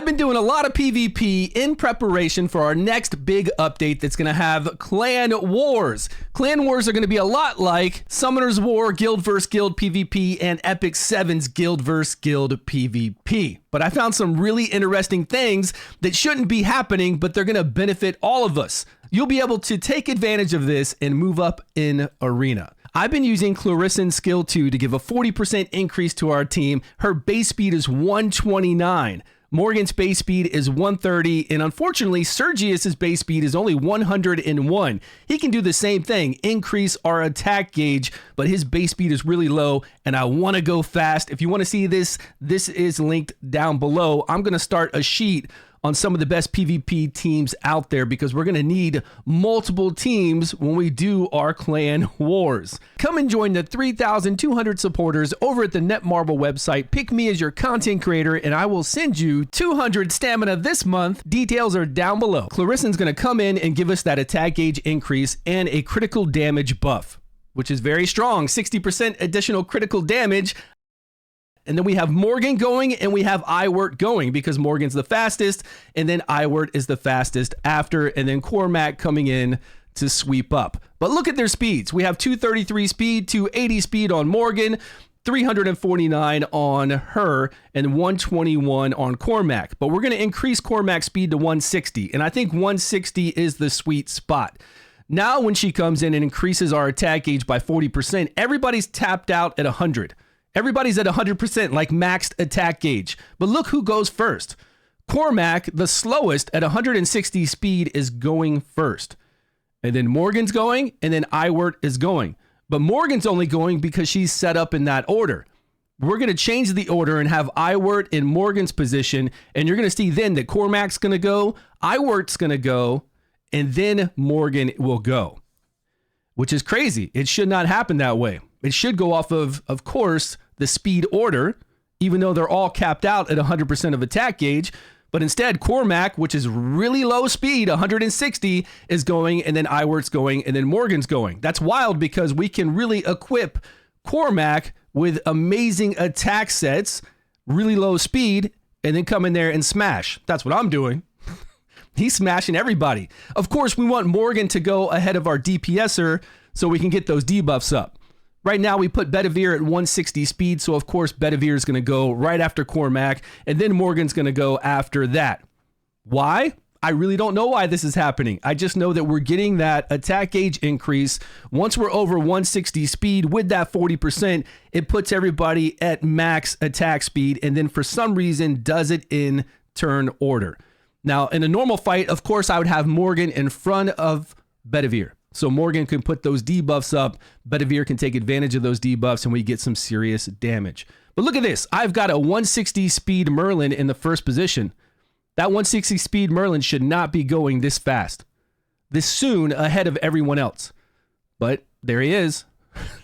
been doing a lot of PvP in preparation for our next big update that's going to have clan wars. Clan wars are going to be a lot like Summoner's War, Guild vs. Guild PvP, and Epic 7's Guild vs. Guild PvP. But I found some really interesting things that shouldn't be happening, but they're going to benefit all of us. You'll be able to take advantage of this and move up in Arena. I've been using Clarisin Skill 2 to give a 40% increase to our team. Her base speed is 129. Morgan's base speed is 130, and unfortunately, Sergius's base speed is only 101. He can do the same thing, increase our attack gauge, but his base speed is really low, and I want to go fast. If you want to see this, this is linked down below. I'm going to start a sheet on some of the best PvP teams out there because we're going to need multiple teams when we do our clan wars. Come and join the 3,200 supporters over at the Netmarble website. Pick me as your content creator and I will send you 200 stamina this month. Details are down below. Clarisin's going to come in and give us that attack gauge increase and a critical damage buff, which is very strong. 60% additional critical damage. And then we have Morgan going and we have Iwert going because Morgan's the fastest and then Iwert is the fastest after, and then Cormac coming in to sweep up. But look at their speeds. We have 233 speed, 280 speed on Morgan, 349 on her, and 121 on Cormac. But we're going to increase Cormac's speed to 160, and I think 160 is the sweet spot. Now when she comes in and increases our attack gauge by 40%, everybody's tapped out at 100. Everybody's at 100% like maxed attack gauge. But look who goes first. Cormac, the slowest at 160 speed, is going first. And then Morgan's going, and then Iwert is going. But Morgan's only going because she's set up in that order. We're going to change the order and have Iwert in Morgan's position. And you're going to see then that Cormac's going to go, Iwert's going to go, and then Morgan will go. Which is crazy. It should not happen that way. It should go off of course, the speed order, even though they're all capped out at 100% of attack gauge. But instead, Cormac, which is really low speed, 160, is going, and then Iwert's going, and then Morgan's going. That's wild because we can really equip Cormac with amazing attack sets, really low speed, and then come in there and smash. That's what I'm doing. He's smashing everybody. Of course, we want Morgan to go ahead of our DPSer so we can get those debuffs up. Right now, we put Bedivere at 160 speed, so of course, Bedivere is going to go right after Cormac, and then Morgan's going to go after that. Why? I really don't know why this is happening. I just know that we're getting that attack gauge increase. Once we're over 160 speed with that 40%, it puts everybody at max attack speed, and then for some reason, does it in turn order. Now, in a normal fight, of course, I would have Morgan in front of Bedivere. So Morgan can put those debuffs up, Bedivere can take advantage of those debuffs, and we get some serious damage. But look at this. I've got a 160 speed Merlin in the first position. That 160 speed Merlin should not be going this fast, this soon ahead of everyone else. But there he is,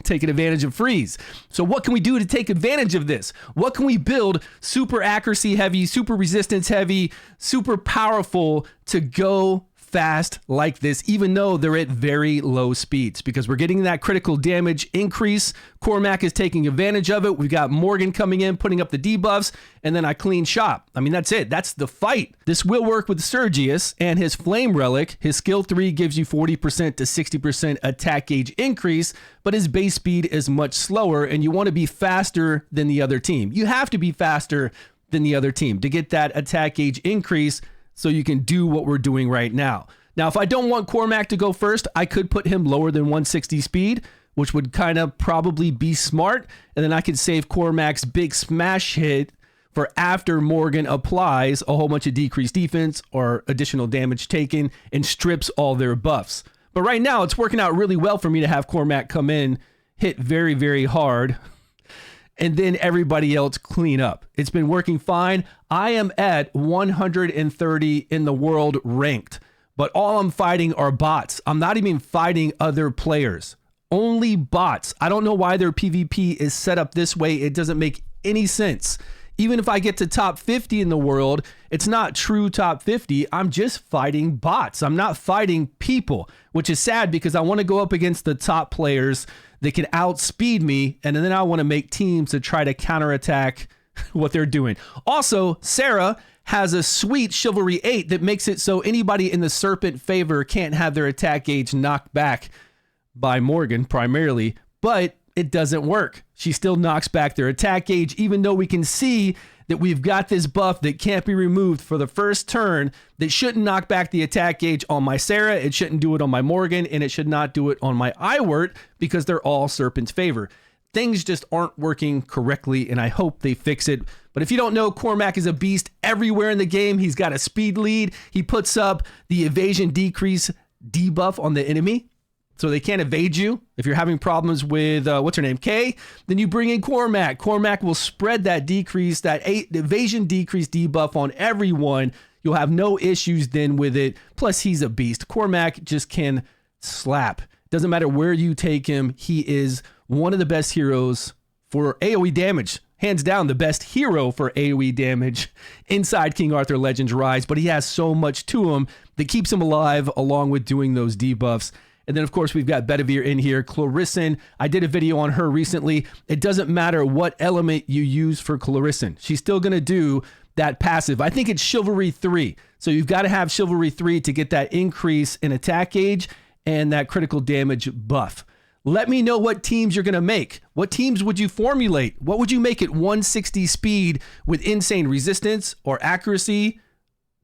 taking advantage of freeze. So what can we do to take advantage of this? What can we build super accuracy heavy, super resistance heavy, super powerful to go fast like this, even though they're at very low speeds? Because we're getting that critical damage increase. Cormac is taking advantage of it. We've got Morgan coming in, putting up the debuffs, and then I clean shop. I mean, that's it. That's the fight. This will work with Sergius and his Flame Relic. His skill 3 gives you 40% to 60% attack gauge increase, but his base speed is much slower, and you want to be faster than the other team. You have to be faster than the other team to get that attack gauge increase so you can do what we're doing right now. Now, if I don't want Cormac to go first, I could put him lower than 160 speed, which would kind of probably be smart. And then I could save Cormac's big smash hit for after Morgan applies a whole bunch of decreased defense or additional damage taken and strips all their buffs. But right now, it's working out really well for me to have Cormac come in, hit very, very hard, and then everybody else clean up. It's been working fine. I am at 130 in the world ranked, but all I'm fighting are bots. I'm not even fighting other players, only bots. I don't know why their PvP is set up this way. It doesn't make any sense. Even if I get to top 50 in the world, it's not true top 50. I'm just fighting bots. I'm not fighting people, which is sad because I want to go up against the top players that can outspeed me, and then I want to make teams to try to counterattack what they're doing. Also, Sarah has a sweet Chivalry 8 that makes it so anybody in the Serpent favor can't have their attack gauge knocked back by Morgan primarily, but it doesn't work. She still knocks back their attack gauge, even though we can see that we've got this buff that can't be removed for the first turn that shouldn't knock back the attack gauge on my Sarah, it shouldn't do it on my Morgan, and it should not do it on my Iwart because they're all Serpent's favor. Things just aren't working correctly, and I hope they fix it. But if you don't know, Cormac is a beast everywhere in the game. He's got a speed lead. He puts up the evasion decrease debuff on the enemy, so they can't evade you. If you're having problems with, what's her name, Kay, then you bring in Cormac. Cormac will spread that decrease, that evasion decrease debuff on everyone. You'll have no issues then with it. Plus, he's a beast. Cormac just can slap. Doesn't matter where you take him. He is one of the best heroes for AoE damage. Hands down, the best hero for AoE damage inside King Arthur Legends Rise. But he has so much to him that keeps him alive along with doing those debuffs. And then, of course, we've got Bedivere in here. Clarisin, I did a video on her recently. It doesn't matter what element you use for Clarisin. She's still going to do that passive. I think it's Chivalry 3. So you've got to have Chivalry 3 to get that increase in attack gauge and that critical damage buff. Let me know what teams you're going to make. What teams would you formulate? What would you make at 160 speed with insane resistance or accuracy,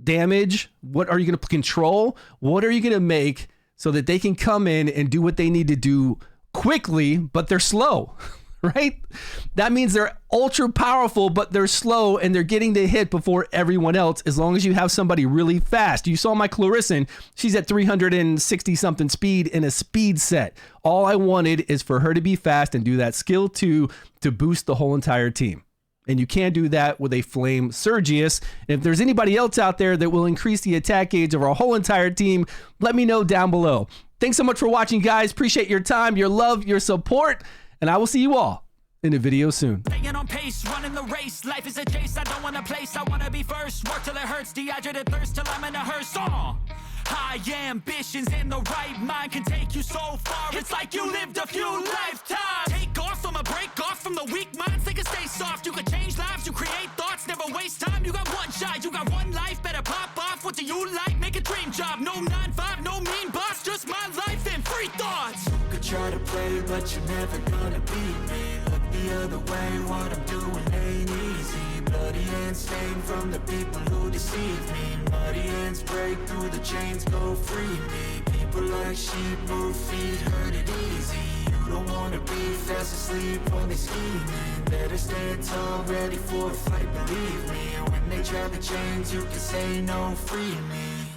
damage? What are you going to control? What are you going to make so that they can come in and do what they need to do quickly, but they're slow, right? That means they're ultra powerful, but they're slow and they're getting the hit before everyone else, as long as you have somebody really fast. You saw my Clarisin. She's at 360 something speed in a speed set. All I wanted is for her to be fast and do that skill 2 to boost the whole entire team. And you can't do that with a Flame Sergius. And if there's anybody else out there that will increase the attack gauge of our whole entire team, let me know down below. Thanks so much for watching, guys. Appreciate your time, your love, your support, and I will see you all in a video soon. Staying on pace, running the race. Life is a chase, I don't want a place. I want to be first. Work till it hurts, dehydrated thirst till I'm in a hearse. High ambitions in the right mind can take you so far. It's like you lived a few lifetimes. Take off from a break off from the weak minds. They can stay soft. You can change lives. You create thoughts. Never waste time. You got one shot. You got one life. Better pop off. What do you like? Make a dream job. No 9-5. No mean boss. Just my life and free thoughts. You could try to play, but you're never gonna beat me. Look the other way. What I'm doing ain't easy. Bloody hands stained from the people who deceive me. Muddy hands break through the chains. Go free me. People like sheep move feet, hurt it easy. You don't wanna be fast asleep when they scheming. Better stand tall, ready for a fight, believe me. When they drag the chains, you can say no, free me.